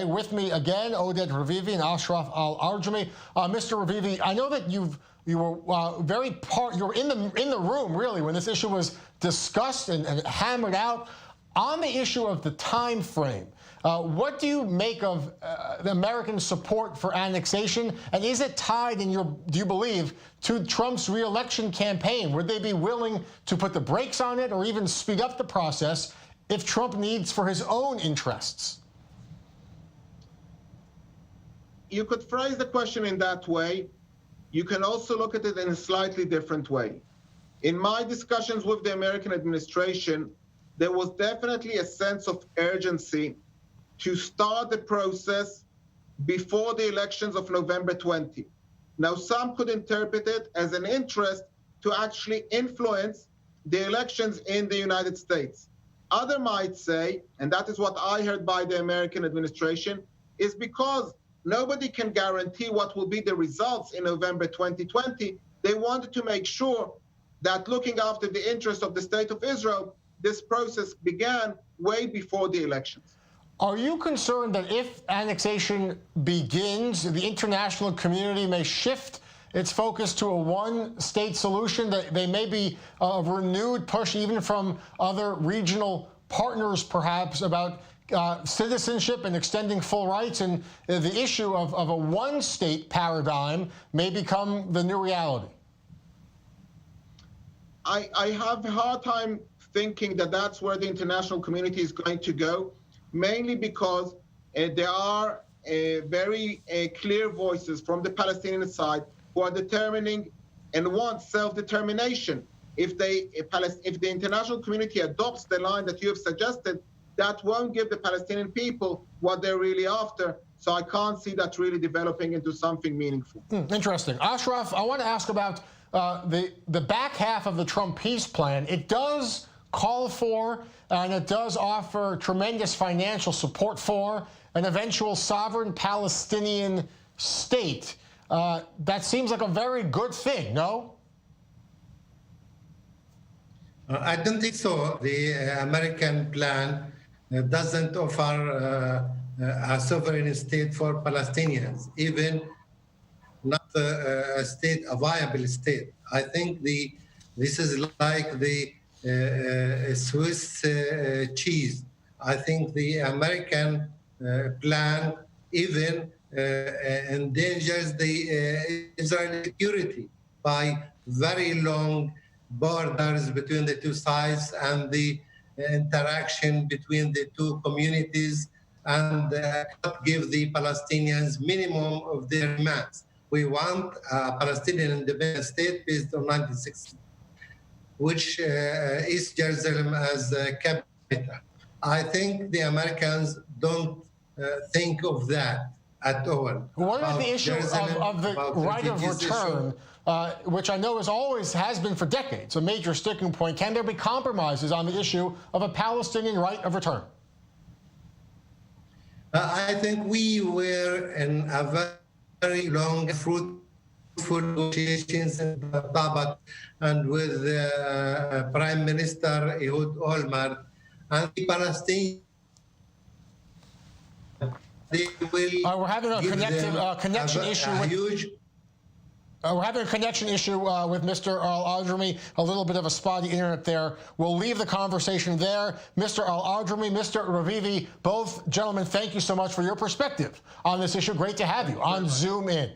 With me again, Oded Revivi and Ashraf Al-Ajrami. Mr. Revivi, I know that you were in the room really when this issue was discussed and hammered out on the issue of the time frame. What do you make of the American support for annexation, and is it tied do you believe, to Trump's re-election campaign? Would they be willing to put the brakes on it or even speed up the process if Trump needs for his own interests? You could phrase the question in that way. You can also look at it in a slightly different way. In my discussions with the American administration, there was definitely a sense of urgency to start the process before the elections of November 20. Now, some could interpret it as an interest to actually influence the elections in the United States. Others might say, and that is what I heard by the American administration, is because nobody can guarantee what will be the results in November 2020. They wanted to make sure that looking after the interests of the State of Israel, this process began way before the elections. Are you concerned that if annexation begins, the international community may shift its focus to a one-state solution, that they may be a renewed push even from other regional partners perhaps about citizenship and extending full rights, and the issue of a one-state paradigm may become the new reality? I have a hard time thinking that that's where the international community is going to go, mainly because there are very clear voices from the Palestinian side who are determining and want self-determination. If the international community adopts the line that you have suggested, that won't give the Palestinian people what they're really after. So I can't see that really developing into something meaningful. Interesting. Ashraf, I want to ask about the back half of the Trump peace plan. It does call for, and it does offer tremendous financial support for, an eventual sovereign Palestinian state. That seems like a very good thing, no? I don't think so. The American plan doesn't offer a sovereign state for Palestinians, even not a state, a viable state. I think this is like the Swiss cheese. I think the American plan even endangers the Israeli security by very long borders between the two sides and the interaction between the two communities, and not give the Palestinians minimum of their demands. We want a Palestinian independent state based on 1960, which is Jerusalem as a capital. I think the Americans don't think of that at all. What about the issue of the right of return, which I know has been for decades a major sticking point? Can there be compromises on the issue of a Palestinian right of return? I think we were in a very long, fruitful negotiations in Tabat and with Prime Minister Ehud Olmert, and the Palestinians. We're having a connection issue we're having a connection issue with Mr. Al-Ajrami, a little bit of a spotty internet there. We'll leave the conversation there. Mr. Al-Ajrami, Mr. Revivi, both gentlemen, thank you so much for your perspective on this issue. Great to have you on Zoom In.